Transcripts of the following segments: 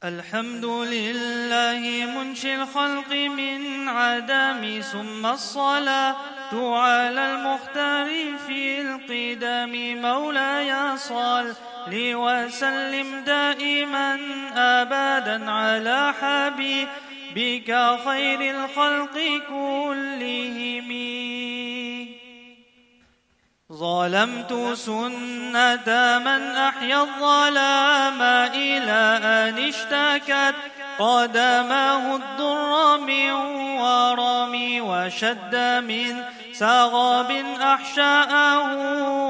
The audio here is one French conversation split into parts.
الحمد لله منشي الخلق من عدم، ثم الصلاة على المختار في القدم. مولاي صل وسلم دائما أبدا على حبيبك خير الخلق كلهم. ظلمت سنة من أحيا الظلام إلى أن اشتكت قدمه الضر من ورم، وشد من سغاب أحشاءه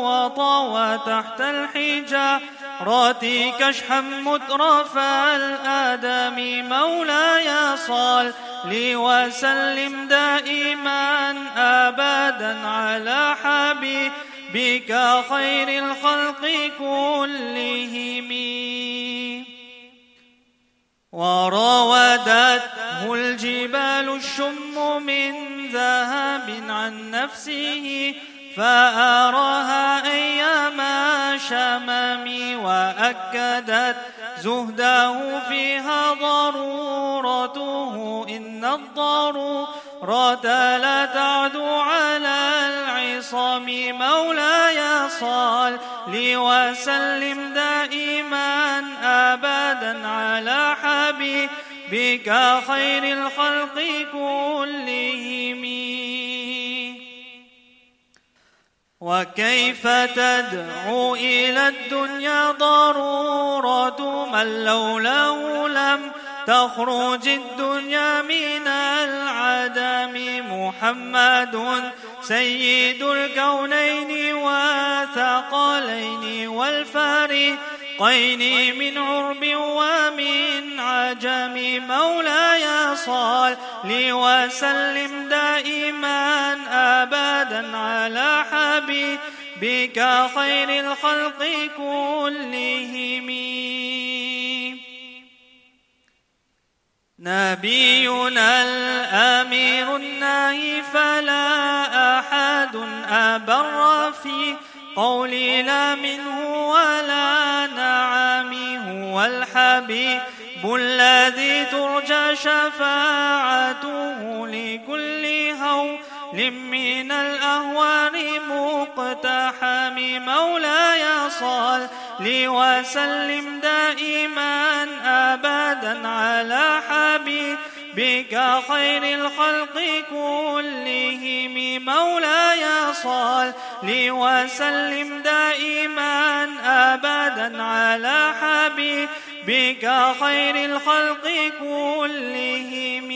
وطوى تحت الحجارات كشحا مترف الآدم. مولاي صل وسلم دائما أبدا على حبيبك خير الخلق كلهم. وراودته الجبال الشم من ذهب عن نفسه، فأراها أيام شمم، وأكدت زهده فيها ضرورته. إن الضرورة لا تعدو على العصام. مولاي صل وسلم دائما أبدا على حبيبك خير الخلق كلهم. وكيف تدعو إلى الدنيا ضرورة من لولاه لم تخرج الدنيا من العدم. محمد سيد الكونين وثقلين والفريقين من عرب ومن عجم. مولاي صل وسلم دائما أبدا على حبيبك خير الخلق كلهم. نبينا الأمير الناهي فلا أحد أبر في قولي لا منه ولا نعم. هو الحبيب الذي ترجى شفاعته لكل هول من الأهوال مقتحم. مولاي صل وسلم دائما أبدا على حبيبك خير الخلق كلهم. مولاي صل وسلم دائما أبدا على حبيبك خير الخلق كلهم.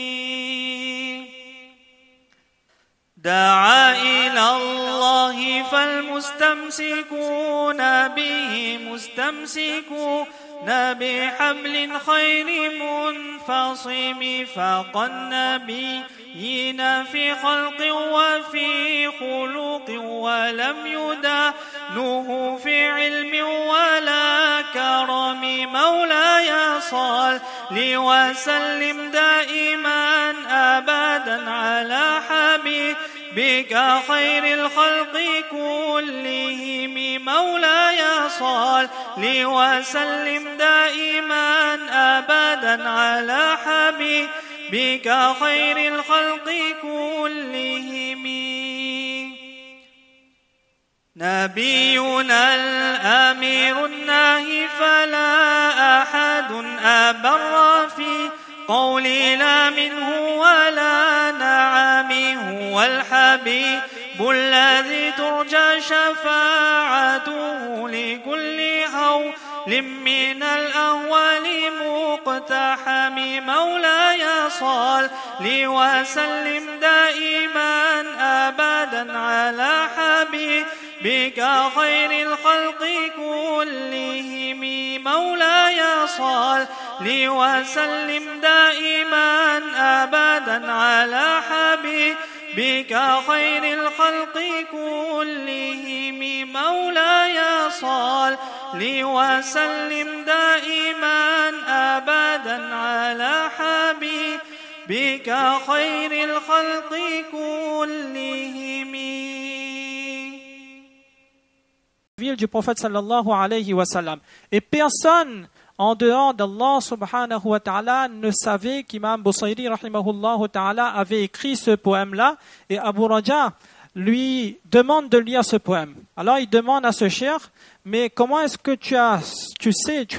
دعا إلى الله فالمستمسكون به مستمسكون بحبل خير منفصم. فاق النبيين في خلق وفي خلق، ولم يدانوه في علم ولا كرم. مولاي صل وسلم دائما أبدا على حبيبك خير الخلق كلهم. مولاي صل وسلم دائما أبدا على حبيبك خير الخلق كلهم. نبينا الأمير الناهي فلا أحد أبر في قولي لا منه ولا نعم. هو الحبيب الذي ترجى شفاعته لكل هول من الأهوال مقتحم. مولاي صل وسلم دائما أبدا على حبيبك خير الخلق كلهم. مولاي صل وسلم دائما أبدا على حبيبك خير الخلق كلهم. مولاي صل وسلم دائما أبدا على حبيبك خير الخلق كلهم. Du prophète sallallahu alayhi wa sallam. Et personne en dehors d'Allah subhanahu wa ta'ala ne savait qu'Imam Busayri rahimahullah ta'ala avait écrit ce poème-là, et Abu Raja lui demande de lire ce poème. Alors il demande à ce cheikh, mais comment est-ce que tu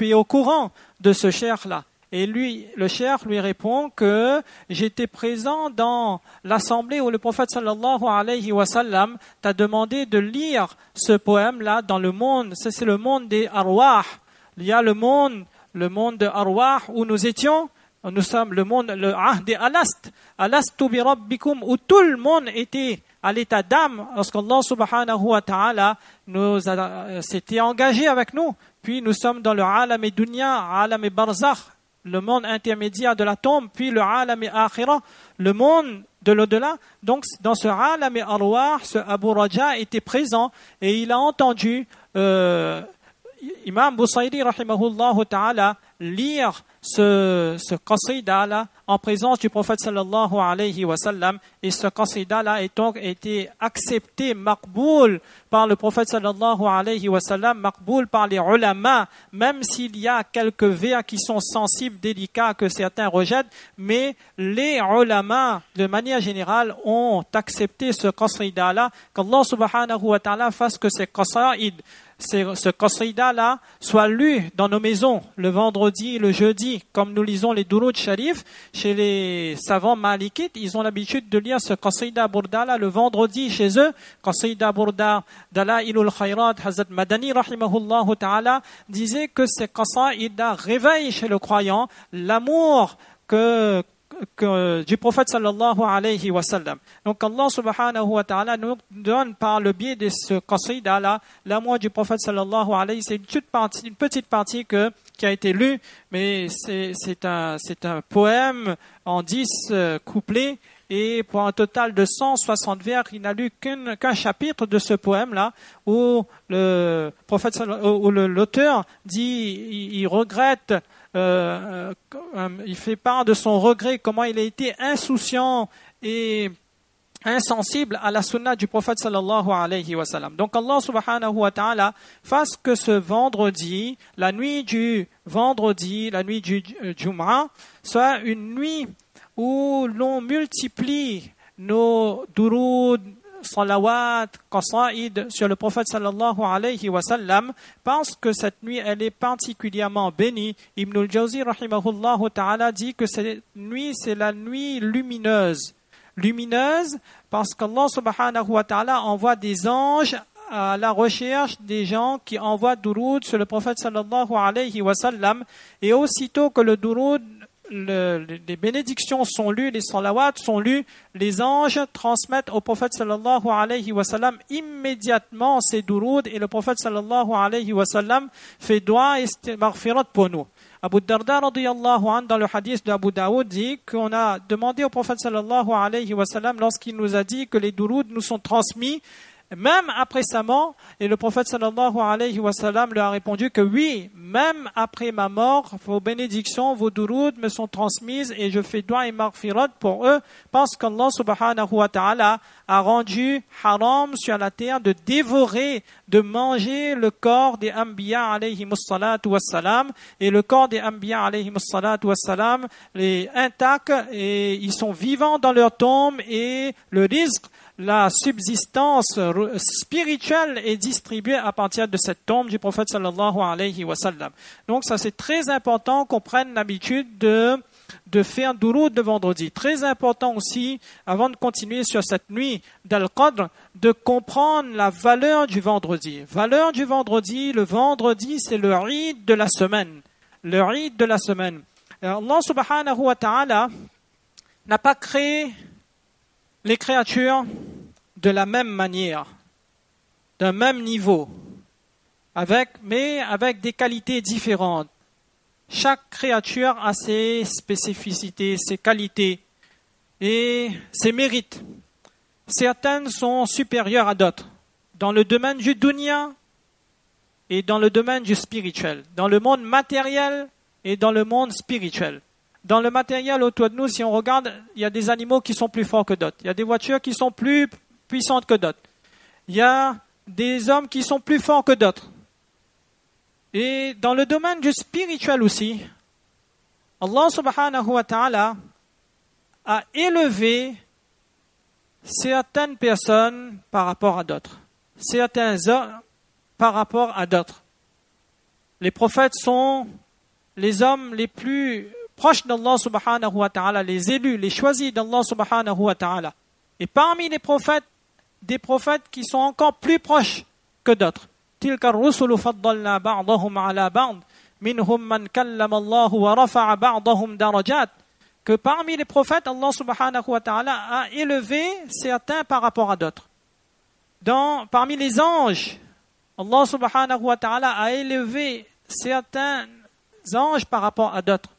es au courant de ce cheikh-là? Et lui, le cheikh lui répond que j'étais présent dans l'assemblée où le prophète sallallahu alayhi wa sallam t'a demandé de lire ce poème-là dans le monde. C'est le monde des arwah. Il y a le monde de arwah où nous étions. Nous sommes le ahd des alast. Alastu bi rabbikum, où tout le monde était à l'état d'âme lorsqu'Allah subhanahu wa ta'ala s'était engagé avec nous. Puis nous sommes dans le alam et dunya, alam et barzakh, le monde intermédiaire de la tombe, puis le alam et akhira, le monde de l'au-delà. Donc dans ce alam et arwah, ce Abu Raja était présent et il a entendu Imam Busayri rahimahullah ta'ala lire ce qasida-là en présence du prophète sallallahu alayhi wa sallam, et ce qasida-là a donc été accepté, maqboul par le prophète sallallahu alayhi wa sallam, maqboul par les ulama, même s'il y a quelques vers qui sont sensibles, délicats, que certains rejettent, mais les ulama, de manière générale, ont accepté ce qasida-là, qu'Allah subhanahu wa ta'ala fasse que ces qasaïd, ce qasida-là soit lu dans nos maisons le vendredi et le jeudi, comme nous lisons les Durud Sharif. Chez les savants malikites, ils ont l'habitude de lire ce qasida burda-là le vendredi chez eux. Qasida burda Dalailul Khayrat, Hazrat Madani rahimahullah ta'ala disait que ces qasaïda réveillent chez le croyant l'amour du prophète sallallahu alayhi wa sallam. Donc Allah subhanahu wa ta'ala nous donne par le biais de ce qasida là l'amour du prophète sallallahu alayhi. C'est une petite partie qui a été lue, mais c'est un poème en 10 couplets, et pour un total de 160 vers. Il n'a lu qu'un chapitre de ce poème-là, où le prophète, où l'auteur dit, il regrette, il fait part de son regret, comment il a été insouciant et insensible à la sunna du prophète sallallahu alayhi wa sallam. Donc Allah subhanahu wa ta'ala fasse que ce vendredi, la nuit du Jum'a, soit une nuit où l'on multiplie nos durud, salawat, qasaïd sur le prophète sallallahu alayhi wa sallam, parce que cette nuit elle est particulièrement bénie. Ibn al-Jawzi rahimahullah ta'ala dit que cette nuit c'est la nuit lumineuse parce qu'Allah subhanahu wa ta'ala envoie des anges à la recherche des gens qui envoient durud sur le prophète sallallahu alayhi wa sallam, et aussitôt que le durud, les bénédictions sont lues, les salawats sont lus, les anges transmettent au prophète sallallahu alayhi wa sallam immédiatement ces durud, et le prophète sallallahu alayhi wa sallam fait dua et maghfirat pour nous. Abu Darda radiyallahu anhu, dans le hadith d'Abu Daoud, dit qu'on a demandé au prophète sallallahu alayhi wa sallam, lorsqu'il nous a dit que les durud nous sont transmis même après sa mort, et le prophète sallallahu alayhi wa sallam lui a répondu que oui, même après ma mort, vos bénédictions, vos durud me sont transmises, et je fais dua et maghfirat pour eux, parce qu'Allah subhanahu wa ta'ala a rendu haram sur la terre de dévorer, de manger le corps des anbiya alayhimus salatu wassalam, et le corps des anbiya alayhimus salatu wassalam est intact, et ils sont vivants dans leur tombe, et le rizq, la subsistance spirituelle est distribuée à partir de cette tombe du prophète sallallahu alayhi wa sallam. Donc ça, c'est très important qu'on prenne l'habitude de faire durud le vendredi. Très important aussi, avant de continuer sur cette nuit d'Al-Qadr, de comprendre la valeur du vendredi. Valeur du vendredi, le vendredi c'est le Eid de la semaine. Le Eid de la semaine. Allah subhanahu wa ta'ala n'a pas créé les créatures de la même manière, d'un même niveau, mais avec des qualités différentes. Chaque créature a ses spécificités, ses qualités et ses mérites. Certaines sont supérieures à d'autres, dans le domaine du dunya et dans le domaine du spirituel, dans le monde matériel et dans le monde spirituel. Dans le matériel autour de nous, si on regarde, il y a des animaux qui sont plus forts que d'autres. Il y a des voitures qui sont plus puissantes que d'autres. Il y a des hommes qui sont plus forts que d'autres. Et dans le domaine du spirituel aussi, Allah subhanahu wa ta'ala a élevé certaines personnes par rapport à d'autres, certains hommes par rapport à d'autres. Les prophètes sont les hommes les plus proches d'Allah subhanahu wa ta'ala, les élus, les choisis d'Allah subhanahu wa ta'ala. Et parmi les prophètes, des prophètes qui sont encore plus proches que d'autres. تلك الرسل فضلنا بعضهم على بعض منهم من كلم الله ورفع بعضهم درجات. Que parmi les prophètes, Allah subhanahu wa ta'ala a élevé certains par rapport à d'autres. Parmi les anges, Allah subhanahu wa ta'ala a élevé certains anges par rapport à d'autres.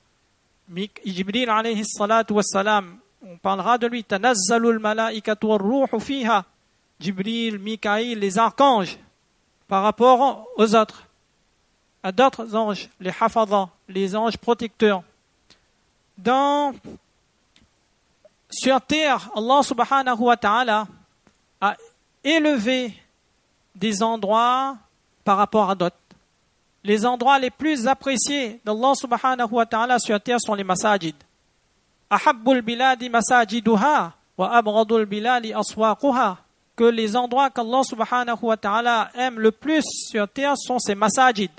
Jibril alayhi salatu wassalam, on parlera de lui. Tanazzalul malaikatu war-ruhu fiha. Jibril, Mikaïl, les archanges par rapport aux autres, à d'autres anges, les hafadha, les anges protecteurs. Sur terre, Allah subhanahu wa ta'ala a élevé des endroits par rapport à d'autres. Les endroits les plus appréciés d'Allah subhanahu wa ta'ala sur terre sont les masajid. Ahabbul biladi masajiduha wa abghadul bilali aswaquha. Que les endroits qu'Allah subhanahu wa ta'ala aime le plus sur terre sont ces masajid.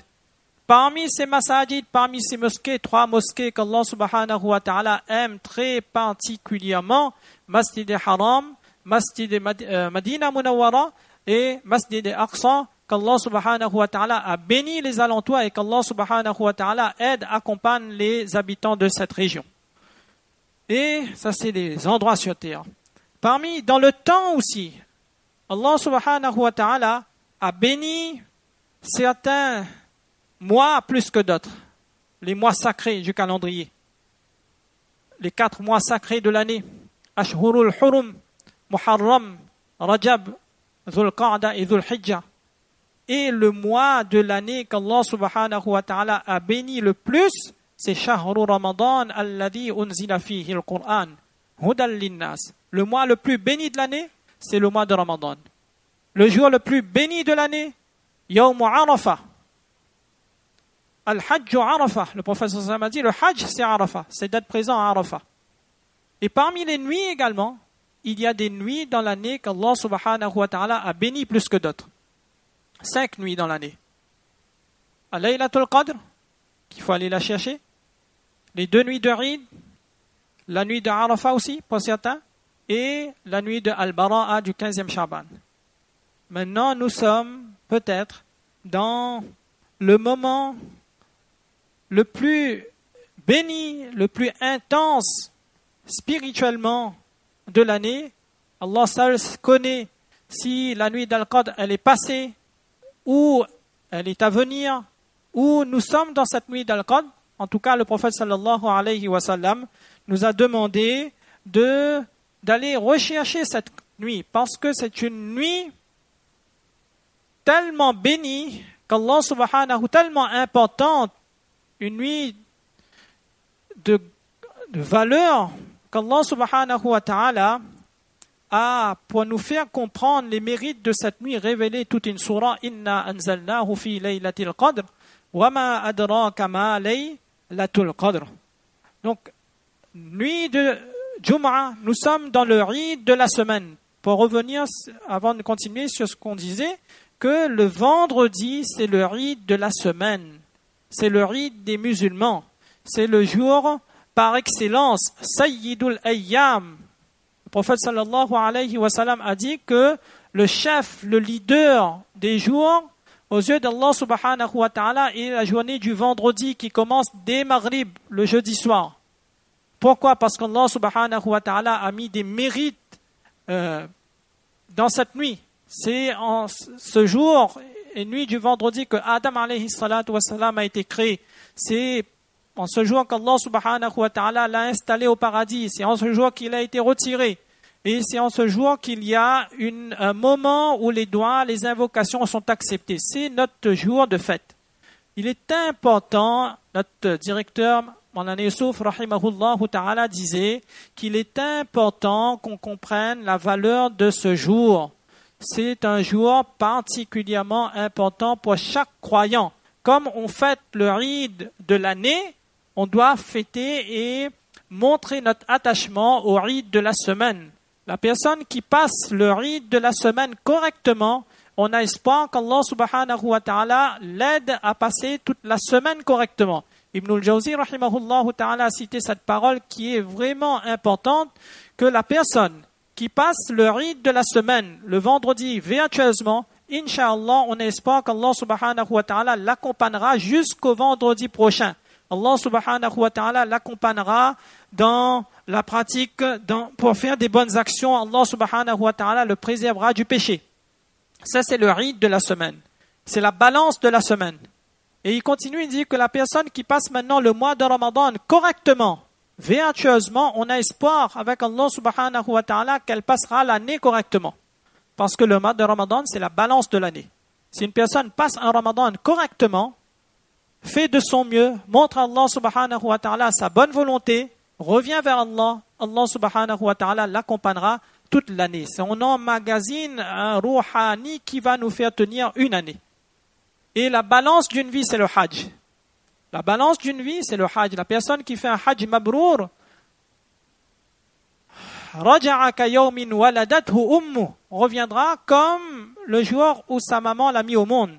Parmi ces masajid, parmi ces mosquées, 3 mosquées qu'Allah subhanahu wa ta'ala aime très particulièrement, Masjid al-Haram, Masjid Madina Munawwara et Masjid al-Aqsa, qu'Allah subhanahu wa ta'ala a béni les alentours et qu'Allah subhanahu wa ta'ala aide, accompagne les habitants de cette région. Et ça, c'est les endroits sur terre. Dans le temps aussi, Allah subhanahu wa ta'ala a béni certains mois plus que d'autres. Les mois sacrés du calendrier. Les 4 mois sacrés de l'année. Ashhurul Hurum, Muharram, Rajab, Dhul Qa'da et Dhul Hijjah. Et le mois de l'année qu'Allah subhanahu wa ta'ala a béni le plus, c'est Shahru Ramadan alladhi unzila fihi al-Qur'an. Hudan linnas. Le mois le plus béni de l'année, c'est le mois de Ramadan. Le jour le plus béni de l'année, Yawm Arafah. Al-Hajj Arafah. Le prophète sallallahu alayhi wa sallam a dit, le Hajj c'est Arafah, c'est d'être présent à Arafah. Et parmi les nuits également, il y a des nuits dans l'année qu'Allah subhanahu wa ta'ala a béni plus que d'autres. 5 nuits dans l'année. Al-Laylatul Qadr, qu'il faut aller la chercher. Les 2 nuits de Eid, la nuit de Arafah aussi, pour certains, et la nuit de Al-Bara'a du 15e Shaban. Maintenant, nous sommes peut-être dans le moment le plus béni, le plus intense spirituellement de l'année. Allah seul connaît si la nuit d'Al-Qadr elle est passée ou elle est à venir, ou nous sommes dans cette nuit d'Al-Qadr. En tout cas, le prophète sallallahu alayhi wa sallam nous a demandé d'aller rechercher cette nuit, parce que c'est une nuit tellement bénie qu'Allah subhanahu, tellement importante, une nuit de valeur qu'Allah subhanahu wa ta'ala a, pour nous faire comprendre les mérites de cette nuit, révélé toute une sourate. Inna anzalnahu fi laylatil qadr wa ma adraka ma laylatul qadr. Donc, nuit de Jum'a, nous sommes dans le Eid de la semaine. Pour revenir, avant de continuer sur ce qu'on disait, que le vendredi, c'est le Eid de la semaine. C'est le Eid des musulmans. C'est le jour par excellence, Sayyidul Ayyam. Le prophète sallallahu alayhi wa sallam a dit que le chef, le leader des jours, aux yeux d'Allah subhanahu wa ta'ala, est la journée du vendredi qui commence dès Maghrib, le jeudi soir. Pourquoi? Parce qu'Allah subhanahu wa ta'ala a mis des mérites dans cette nuit. C'est en ce jour et nuit du vendredi que Adam alayhi salatu wa salam a été créé. C'est en ce jour qu'Allah subhanahu wa ta'ala l'a installé au paradis. C'est en ce jour qu'il a été retiré. Et c'est en ce jour qu'il y a un moment où les doigts, les invocations sont acceptées. C'est notre jour de fête. Il est important, notre directeur, Maulana Youssouf, rahimahullah ta'ala, disait qu'il est important qu'on comprenne la valeur de ce jour. C'est un jour particulièrement important pour chaque croyant. comme on fête le Eid de l'année, on doit fêter et montrer notre attachement au Eid de la semaine. La personne qui passe le Eid de la semaine correctement, on a espoir qu'Allah subhanahu wa ta'ala l'aide à passer toute la semaine correctement. Ibn al-Jawzi rahimahullah ta'ala a cité cette parole qui est vraiment importante, que la personne qui passe le Eid de la semaine, le vendredi, vertueusement, Inch'Allah, on espère qu'Allah subhanahu wa ta'ala l'accompagnera jusqu'au vendredi prochain. Allah subhanahu wa ta'ala l'accompagnera dans la pratique, pour faire des bonnes actions. Allah subhanahu wa ta'ala le préservera du péché. Ça, c'est le Eid de la semaine. C'est la balance de la semaine. Et il continue, il dit que la personne qui passe maintenant le mois de Ramadan correctement, vertueusement, on a espoir avec Allah subhanahu wa ta'ala qu'elle passera l'année correctement. Parce que le mois de Ramadan, c'est la balance de l'année. Si une personne passe un Ramadan correctement, fait de son mieux, montre à Allah subhanahu wa ta'ala sa bonne volonté, revient vers Allah, Allah subhanahu wa ta'ala l'accompagnera toute l'année. On emmagasine un rouhani qui va nous faire tenir une année. Et la balance d'une vie, c'est le hajj. La balance d'une vie, c'est le hajj. La personne qui fait un hajj mabrour, reviendra comme le jour où sa maman l'a mis au monde.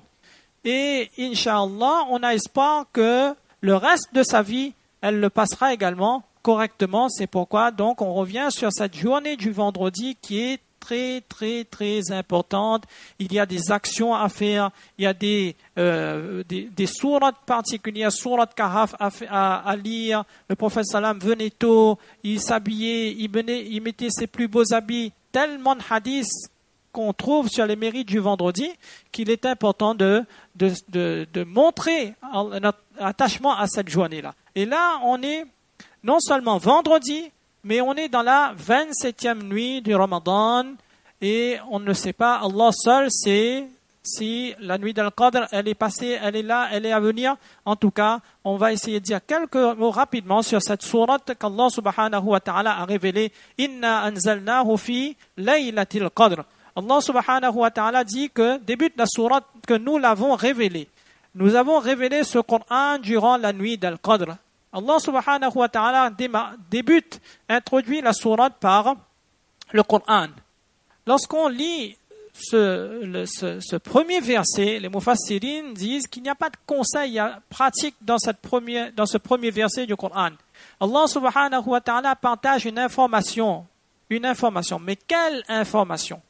Et Inch'Allah, on a espoir que le reste de sa vie, elle le passera également correctement. C'est pourquoi donc on revient sur cette journée du vendredi qui est très très très importante. Il y a des actions à faire, il y a des sourates particulières, sourate Kahf à lire. Le prophète sallam venait tôt, il s'habillait, il mettait ses plus beaux habits. Tellement de hadiths qu'on trouve sur les mérites du vendredi qu'il est important de montrer notre attachement à cette journée-là. Et là, on est non seulement vendredi, mais on est dans la 27e nuit du Ramadan et on ne sait pas, Allah seul sait si la nuit d'Al-Qadr, elle est passée, elle est là, elle est à venir. En tout cas, on va essayer de dire quelques mots rapidement sur cette sourate qu'Allah subhanahu wa ta'ala a révélée. Inna anzalnahu fi laylatil qadr. Allah subhanahu wa ta'ala dit que débute la sourate que nous l'avons révélée. Nous avons révélé ce Coran durant la nuit d'Al-Qadr. Allah subhanahu wa ta'ala introduit la sourate par le Coran. Lorsqu'on lit ce premier verset, les mufassirin disent qu'il n'y a pas de conseil pratique dans ce premier verset du Coran. Allah subhanahu wa ta'ala partage une information. Mais quelle information?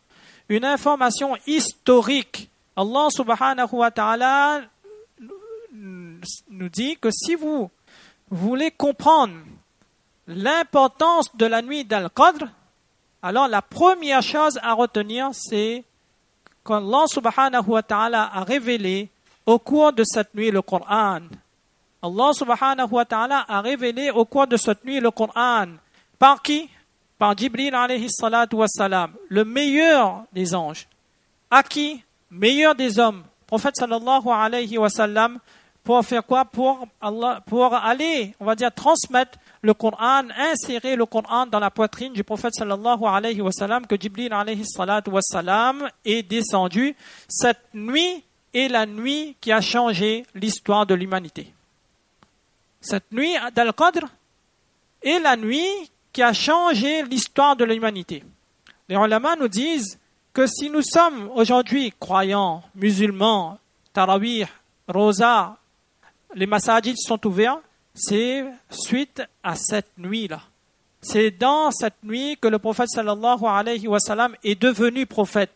Une information historique. Allah subhanahu wa ta'ala nous dit que si vous voulez comprendre l'importance de la nuit d'Al-Qadr, alors la première chose à retenir, c'est qu'Allah subhanahu wa ta'ala a révélé au cours de cette nuit le Coran. Allah subhanahu wa ta'ala a révélé au cours de cette nuit le Coran. Par qui? Par Jibril alayhi salatu wassalam, le meilleur des anges. À qui? Meilleur des hommes. Prophète sallallahu alayhi wa sallam, pour faire quoi? Pour aller, on va dire, transmettre le Coran, insérer le Coran dans la poitrine du prophète sallallahu alayhi wa sallam, que Jibril alayhi salatu wassalam est descendu. Cette nuit est la nuit qui a changé l'histoire de l'humanité. Cette nuit d'Al-Qadr est la nuit qui a changé l'histoire de l'humanité. Les ulama nous disent que si nous sommes aujourd'hui croyants, musulmans, tarawih, rosa, les masajid sont ouverts, c'est suite à cette nuit-là. C'est dans cette nuit que le prophète sallallahu alayhi wa sallam est devenu prophète.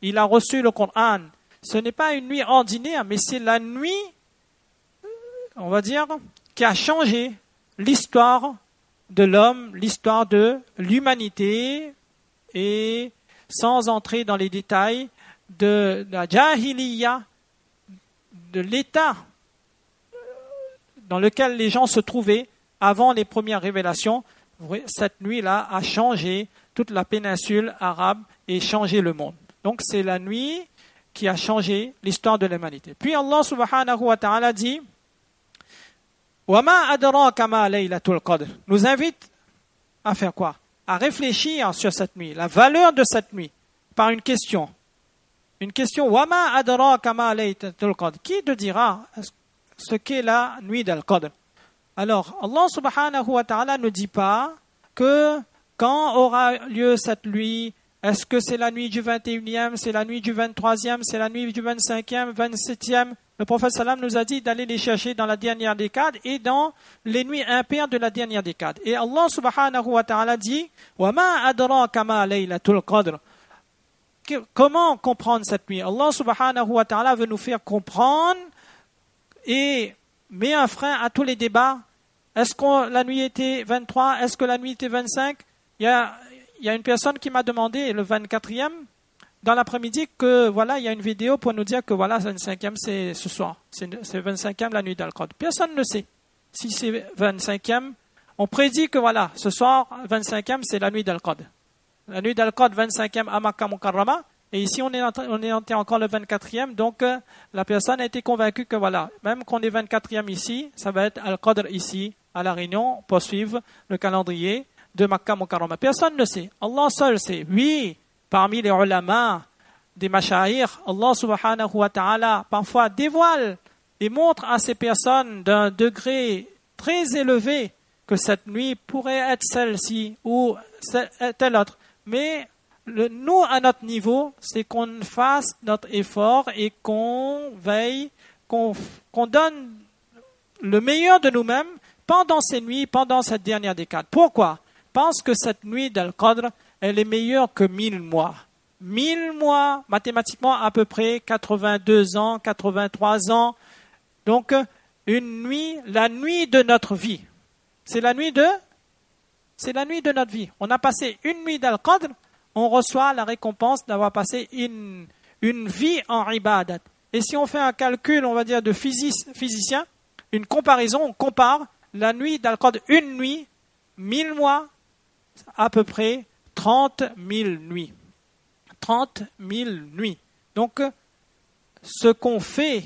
Il a reçu le Coran. Ce n'est pas une nuit ordinaire, mais c'est la nuit, on va dire, qui a changé l'histoire de l'homme, l'histoire de l'humanité, et sans entrer dans les détails de la jahiliya, de l'état dans lequel les gens se trouvaient avant les premières révélations. Cette nuit-là a changé toute la péninsule arabe et changé le monde. Donc c'est la nuit qui a changé l'histoire de l'humanité. Puis Allah subhanahu wa ta'ala dit وَمَا أَدْرَاكَ مَا لَيْلَةُ الْقَدْرِ nous invite à faire quoi? À réfléchir sur cette nuit, la valeur de cette nuit, par une question. Une question, Wama adraka ma laylatul qadr. Qui te dira ce qu'est la nuit d'Al-Qadr? Alors, Allah subhanahu wa ta'ala ne dit pas que quand aura lieu cette nuit, est-ce que c'est la nuit du 21e, c'est la nuit du 23e, c'est la nuit du 25e, 27e? Le prophète sallam nous a dit d'aller les chercher dans la dernière décade et dans les nuits impaires de la dernière décade. Et Allah subhanahu wa ta'ala dit وَمَا أَدْرَاكَ مَا لَيْلَةُ الْقَدْرِ. Comment comprendre cette nuit? Allah subhanahu wa ta'ala veut nous faire comprendre et met un frein à tous les débats. Est-ce que la nuit était 23? Est-ce que la nuit était 25? Il y a une personne qui m'a demandé le 24e dans l'après-midi que voilà, il y a une vidéo pour nous dire que voilà, le 25e c'est ce soir. C'est 25e la nuit d'Al-Qadr. Personne ne sait si c'est 25e. On prédit que voilà, ce soir, 25e, c'est la nuit d'Al-Qadr. La nuit d'Al-Qadr, 25e à Makkah Mukarrama. Et ici, on est encore le 24e. Donc, la personne a été convaincue que voilà, même qu'on est 24e ici, ça va être Al-Qadr ici, à La Réunion, pour suivre le calendrier de Makkah Mukarrama. Personne ne sait. Allah seul sait. Oui, parmi les ulama des mashahir, Allah subhanahu wa ta'ala parfois dévoile et montre à ces personnes d'un degré très élevé que cette nuit pourrait être celle-ci ou telle autre. Mais nous, à notre niveau, c'est qu'on fasse notre effort et qu'on veille, qu'on donne le meilleur de nous-mêmes pendant ces nuits, pendant cette dernière décade. Pourquoi? Parce que cette nuit d'Al-Qadr, elle est meilleure que 1000 mois. 1000 mois, mathématiquement à peu près 82 ans, 83 ans. Donc, une nuit, la nuit de notre vie. C'est la nuit de notre vie. On a passé une nuit d'Al-Qadr, on reçoit la récompense d'avoir passé une vie en ibadat. Et si on fait un calcul, on va dire, de physicien, une comparaison, on compare la nuit d'Al-Qadr, une nuit, 1000 mois, à peu près 30 000 nuits. 30 000 nuits. Donc, ce qu'on fait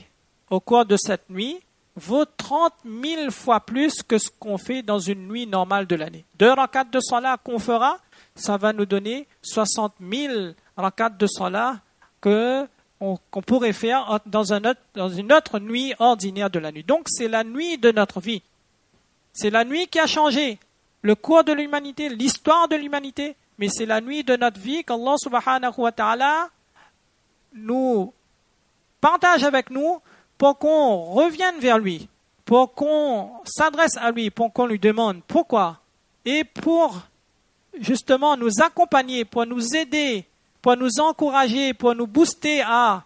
au cours de cette nuit vaut 30 000 fois plus que ce qu'on fait dans une nuit normale de l'année. 2 rakats de salat qu'on fera, ça va nous donner 60 000 rakats de salat qu'on pourrait faire dans une autre nuit ordinaire de la nuit. Donc, c'est la nuit de notre vie. C'est la nuit qui a changé le cours de l'humanité, l'histoire de l'humanité, mais c'est la nuit de notre vie qu'Allah subhanahu wa ta'ala nous partage avec nous pour qu'on revienne vers lui, pour qu'on s'adresse à lui, pour qu'on lui demande pourquoi, et pour justement nous accompagner, pour nous aider, pour nous encourager, pour nous booster à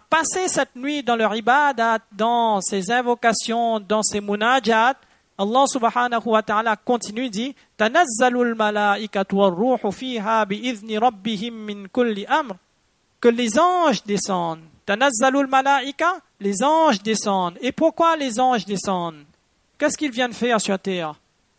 passer cette nuit dans leur ibadat, dans ses invocations, dans ses munajat. Allah subhanahu wa ta'ala continue, dit « Tanazzalul malaikatu war-ruhu fiha bi'izni rabbihim min kulli amr » que les anges descendent. Tanazzalul malaika, les anges descendent. Et pourquoi les anges descendent? Qu'est-ce qu'ils viennent faire sur terre?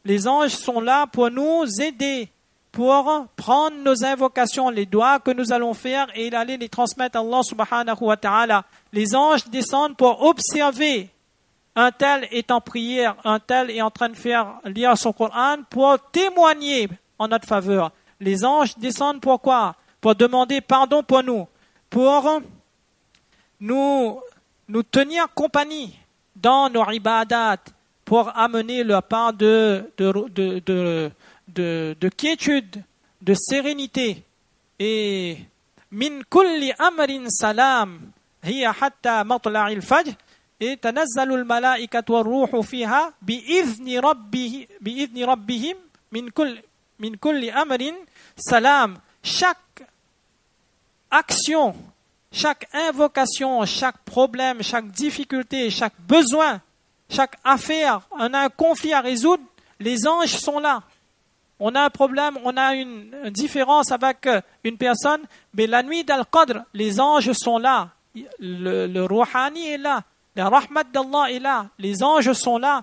Les anges sont là pour nous aider, pour prendre nos invocations, les doigts que nous allons faire et aller les transmettre à Allah subhanahu wa ta'ala. Les anges descendent pour observer. Un tel est en prière, un tel est en train de lire son Coran pour témoigner en notre faveur. Les anges descendent pourquoi? Pour demander pardon pour nous, pour nous tenir compagnie dans nos ibadat, pour amener leur part de quiétude, de sérénité. Et min kulli amrin salam hiya hatta matla'il fajr. Et tanazzalul malaikatu war-ruhu fiha bi'izni rabbihim min kulli amrin salam. Chaque action, chaque invocation, chaque problème, chaque difficulté, chaque besoin, chaque affaire, on a un conflit à résoudre, les anges sont là. On a un problème, on a une différence avec une personne, mais la nuit d'Al-Qadr, les anges sont là. Le Rouhani est là. La rahmat d'Allah est là, les anges sont là.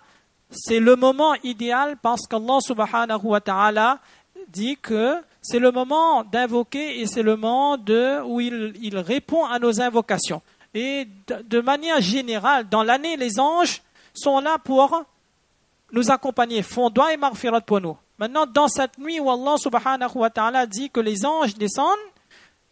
C'est le moment idéal parce qu'Allah subhanahu wa ta'ala dit que c'est le moment d'invoquer et c'est le moment où il répond à nos invocations. Et de manière générale, dans l'année, les anges sont là pour nous accompagner, font doigt et maghfirat pour nous. Maintenant, dans cette nuit où Allah subhanahu wa ta'ala dit que les anges descendent,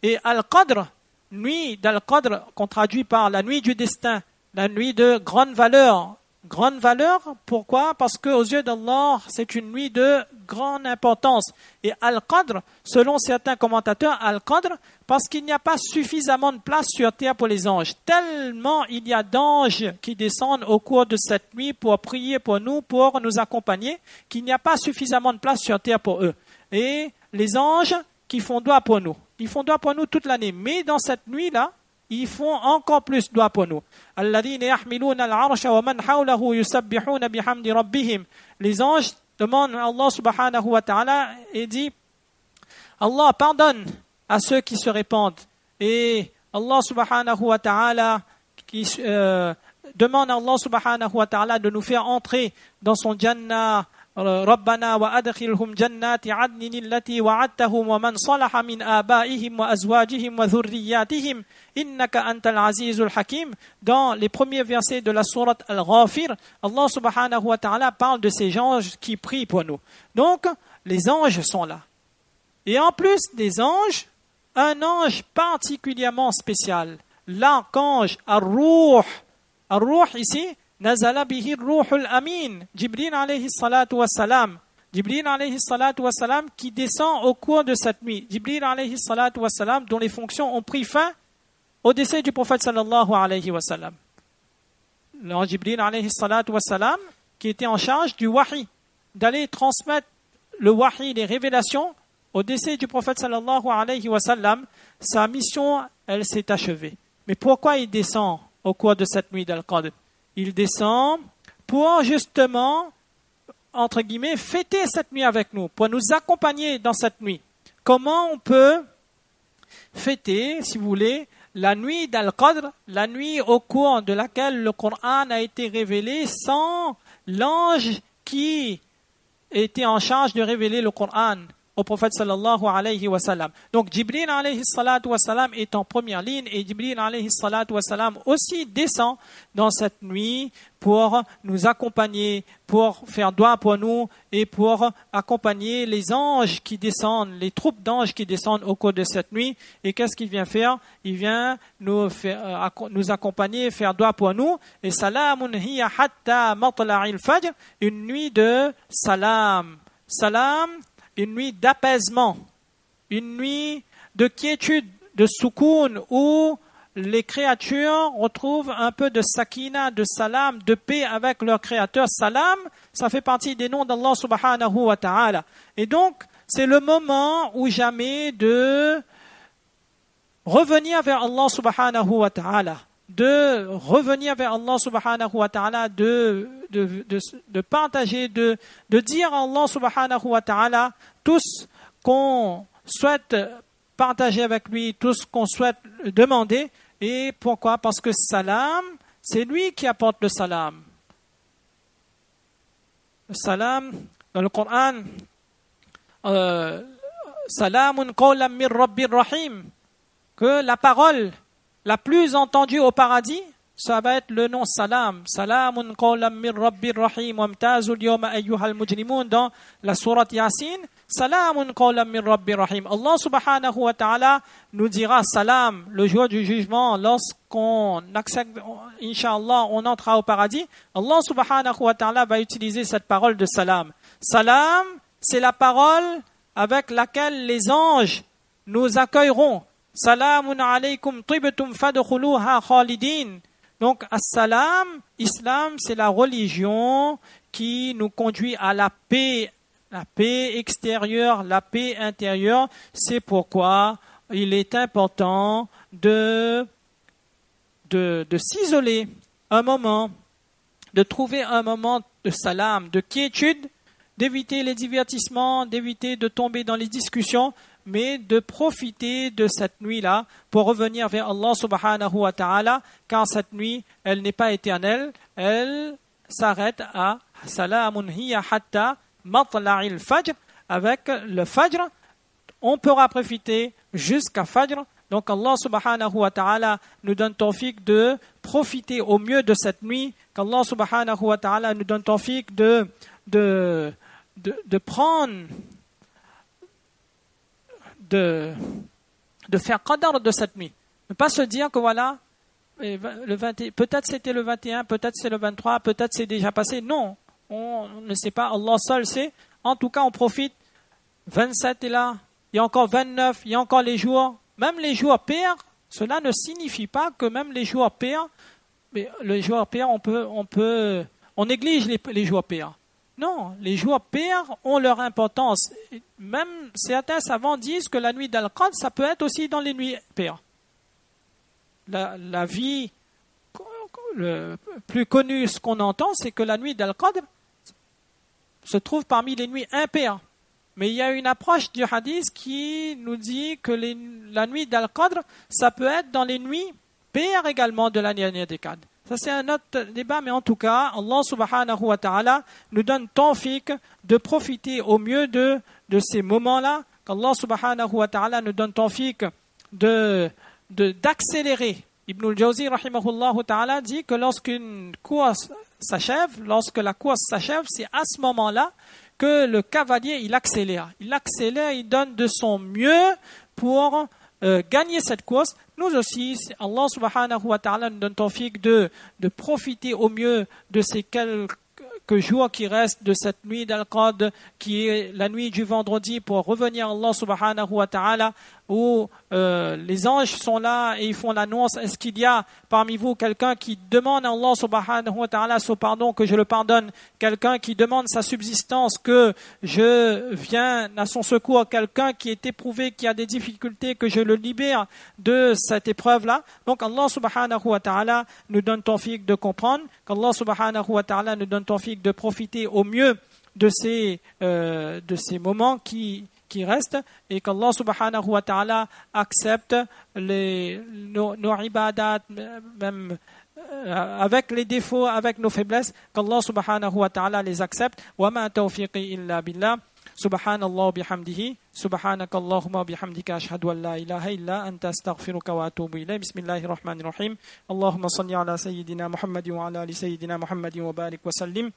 et Al-Qadr, nuit d'Al-Qadr, qu'on traduit par la nuit du destin, la nuit de grande valeur. Grande valeur, pourquoi? Parce qu'aux yeux d'Allah, c'est une nuit de grande importance. Et Al-Qadr, selon certains commentateurs, Al-Qadr, parce qu'il n'y a pas suffisamment de place sur terre pour les anges. Tellement il y a d'anges qui descendent au cours de cette nuit pour prier pour nous accompagner, qu'il n'y a pas suffisamment de place sur terre pour eux. Et les anges qui font doigt pour nous. Ils font doigt pour nous toute l'année. Mais dans cette nuit-là, ils font encore plus doigt pour nous. Les anges demandent à Allah subhanahu wa ta'ala et dit Allah pardonne à ceux qui se répandent. Et Allah subhanahu wa ta'ala demande à Allah subhanahu wa ta'ala de nous faire entrer dans son Jannah. ربنا وأدخلهم جنات عدن التي وعدتهم ومن صلح من آبائهم وأزواجهم وذرياتهم إنك أنت العزيز الحكيم. Dans les premiers versets de la sourate Al-Ghafir, Allah subhanahu wa ta'ala parle de ces anges qui prient pour nous. Donc, les anges sont là. Et en plus des anges, un ange particulièrement spécial, l'archange Ar-Ruh. Ar-Ruh ici, Nazala bihi ruhul amin, Jibril alayhi salatu wassalam. Jibril alayhi salatu wassalam qui descend au cours de cette nuit. Jibril alayhi salatu wassalam dont les fonctions ont pris fin au décès du prophète sallallahu alayhi wa sallam. Alors Jibril alayhi salatu wassalam qui était en charge du wahi, d'aller transmettre le wahi, les révélations au décès du prophète sallallahu alayhi wa sallam, sa mission, elle s'est achevée. Mais pourquoi il descend au cours de cette nuit d'Al-Qadr? Il descend pour justement, entre guillemets, fêter cette nuit avec nous, pour nous accompagner dans cette nuit. Comment on peut fêter, si vous voulez, la nuit d'Al-Qadr, la nuit au cours de laquelle le Coran a été révélé sans l'ange qui était en charge de révéler le Coran au prophète sallallahu alayhi wa sallam. Donc Jibril alayhi salatu wa sallam est en première ligne et Jibril alayhi salatu wa sallam aussi descend dans cette nuit pour nous accompagner, pour faire doigt pour nous et pour accompagner les anges qui descendent, les troupes d'anges qui descendent au cours de cette nuit. Et qu'est-ce qu'il vient faire? Il vient nous accompagner, faire doigt pour nous. Et salamun hiya hatta matla'il fajr, une nuit de salam. Salam, une nuit d'apaisement, une nuit de quiétude, de soukoun, où les créatures retrouvent un peu de sakina, de salam, de paix avec leur créateur. Salam, ça fait partie des noms d'Allah subhanahu wa ta'ala. Et donc, c'est le moment où jamais de revenir vers Allah subhanahu wa ta'ala, de revenir vers Allah subhanahu wa ta'ala, de partager, de dire à Allah subhanahu wa ta'ala tout ce qu'on souhaite partager avec lui, tout ce qu'on souhaite demander. Et pourquoi? Parce que salam, c'est lui qui apporte le salam. Le salam, dans le Coran, salamun qawlan min rabbir rahim, que la parole la plus entendue au paradis, ça va être le nom salam. Salamun qawlan min rabbir rahim wamtazul yawma ayyuhal mujrimun dans la sourate Yasin. Salamun qawlan min rabbir rahim. Allah subhanahu wa ta'ala nous dira salam le jour du jugement lorsqu'on accepte, inshallah, on entrera au paradis. Allah subhanahu wa ta'ala va utiliser cette parole de salam. Salam, c'est la parole avec laquelle les anges nous accueilleront. Salamun alaykum tibtum fadkhuluha khalidin. Donc, as-salam, islam, c'est la religion qui nous conduit à la paix extérieure, la paix intérieure. C'est pourquoi il est important de s'isoler un moment, de trouver un moment de salam, de quiétude, d'éviter les divertissements, d'éviter de tomber dans les discussions, mais de profiter de cette nuit-là pour revenir vers Allah subhanahu wa ta'ala, car cette nuit, elle n'est pas éternelle, elle s'arrête à salamun hiya hatta matla'il fajr. Avec le fajr, on pourra profiter jusqu'à fajr. Donc Allah subhanahu wa ta'ala nous donne tawfiq de profiter au mieux de cette nuit, qu'Allah subhanahu wa ta'ala nous donne tawfiq de prendre, de faire qadar de cette nuit, Ne pas se dire que voilà, peut-être c'était le 21, peut-être c'est le 23, peut-être c'est déjà passé. Non, on ne sait pas, Allah seul sait. En tout cas, on profite. 27 est là, il y a encore 29, il y a encore les jours. Même les jours pairs, cela ne signifie pas que même les jours pairs, mais les jours pairs, on néglige les jours pairs. Non, les jours pairs ont leur importance. Même certains savants disent que la nuit d'Al-Qadr, ça peut être aussi dans les nuits pairs. La vie le plus connue, ce qu'on entend, c'est que la nuit d'Al-Qadr se trouve parmi les nuits impaires. Mais il y a une approche du hadith qui nous dit que la nuit d'Al-Qadr, ça peut être dans les nuits paires également de la dernière décade. Ça, c'est un autre débat, mais en tout cas, Allah subhanahu wa ta'ala nous donne tawfiq de profiter au mieux de ces moments-là, qu'Allah subhanahu wa ta'ala nous donne tawfiq d'accélérer. Ibn al-Jawzi, rahimahullah ta'ala, dit que lorsqu'une course s'achève, lorsque la course s'achève, c'est à ce moment-là que le cavalier, il accélère, il donne de son mieux pour gagner cette course. Nous aussi, Allah subhanahu wa ta'ala nous donne tawfiq de profiter au mieux de ces quelques jours qui restent de cette nuit d'Al-Qadr, qui est la nuit du vendredi, pour revenir à Allah subhanahu wa ta'ala, où les anges sont là et ils font l'annonce. Est-ce qu'il y a parmi vous quelqu'un qui demande à Allah subhanahu wa ta'ala son pardon, que je le pardonne? Quelqu'un qui demande sa subsistance, que je viens à son secours? Quelqu'un qui est éprouvé, qui a des difficultés, que je le libère de cette épreuve-là? Donc Allah subhanahu wa ta'ala nous donne tawfiq de comprendre, qu'Allah subhanahu wa ta'ala nous donne tawfiq de profiter au mieux de ces moments qui restent, et qu'Allah subhanahu wa ta'ala accepte nos ibadat, même avec les défauts, avec nos faiblesses, qu'Allah subhanahu wa ta'ala les accepte. Wa ma tawfiqi illa billah. Subhanallah bihamdihi, subhanakallahumma bihamdika, ashhadu an la ilaha illa anta, astaghfiruka wa atubu ilayk. Bismillahir rahmanir rahim. Allahumma salli ala sayyidina Muhammadin wa ala ali sayyidina Muhammadin wa barik wa sallim.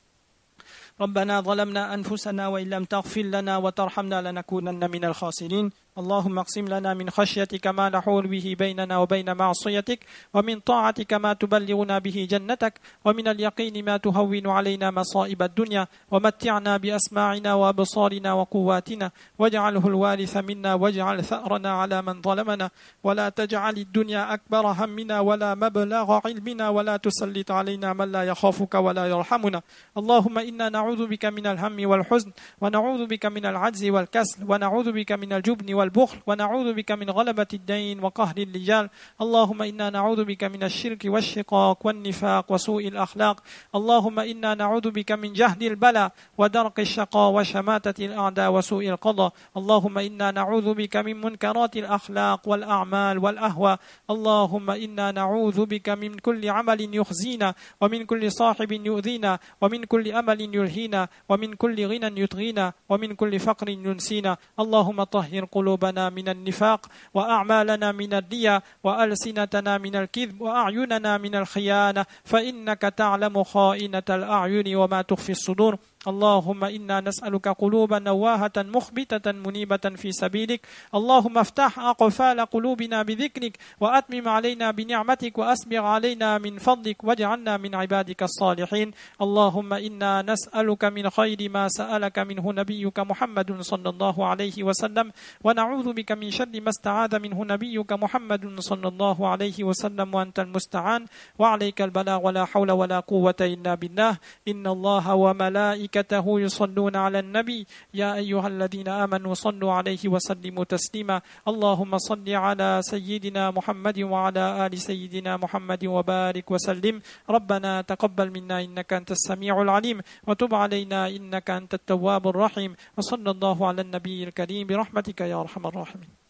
ربنا ظلمنا أنفسنا وإن لم تغفر لنا وترحمنا لنكونن من الخاسرين. اللهم اقسم لنا من خشيتك ما نحول به بيننا وبين معصيتك، ومن طاعتك ما تبلغنا به جنتك، ومن اليقين ما تهون علينا مصائب الدنيا، ومتعنا بأسماعنا وأبصارنا وقواتنا، واجعله الوارث منا، واجعل ثأرنا على من ظلمنا، ولا تجعل الدنيا أكبر همنا ولا مبلغ علمنا، ولا تسلط علينا من لا يخافك ولا يرحمنا. اللهم إنا نعوذ بك من الهم والحزن، ونعوذ بك من العجز والكسل، ونعوذ بك من الجبن والبخل، ونعوذ بك من غلبة الدين وقهر الرجال. اللهم إنا نعوذ بك من الشرك والشقاق والنفاق وسوء الأخلاق. اللهم إنا نعوذ بك من جهد البلاء ودرك الشقاء وشماتة الأعداء وسوء القضاء. اللهم إنا نعوذ بك من منكرات الأخلاق والأعمال والأهواء. اللهم إنا نعوذ بك من كل عمل يخزينا، ومن كل صاحب يؤذينا، ومن كل أمل يلهينا، ومن كل غنى يطغينا، ومن كل فقر ينسينا. اللهم طهر قلوبنا من النفاق، وأعمالنا من الرياء، وألسنتنا من الكذب، وأعيننا من الخيانة، فإنك تعلم خائنة الأعين وما تخفي الصدور. اللهم إنا نسألك قلوبا نواهة مخبتة منيبة في سبيلك. اللهم افتح أقفال قلوبنا بذكرك، وأتمم علينا بنعمتك، وأسبغ علينا من فضلك، واجعلنا من عبادك الصالحين. اللهم إنا نسألك من خير ما سألك منه نبيك محمد صلى الله عليه وسلم، ونعوذ بك من شر ما استعاذ منه نبيك محمد صلى الله عليه وسلم، وأنت المستعان وعليك البلاغ، ولا حول ولا قوة إلا بالله. إن الله وملائكته يصلون على النبي، يا أيها الذين آمنوا صلوا عليه وسلموا تسليما. اللهم صل على سيدنا محمد وعلى آل سيدنا محمد وبارك وسلم. ربنا تقبل منا إنك أنت السميع العليم، وتب علينا إنك أنت التواب الرحيم. وصلى الله على النبي الكريم برحمتك يا أرحم الراحمين.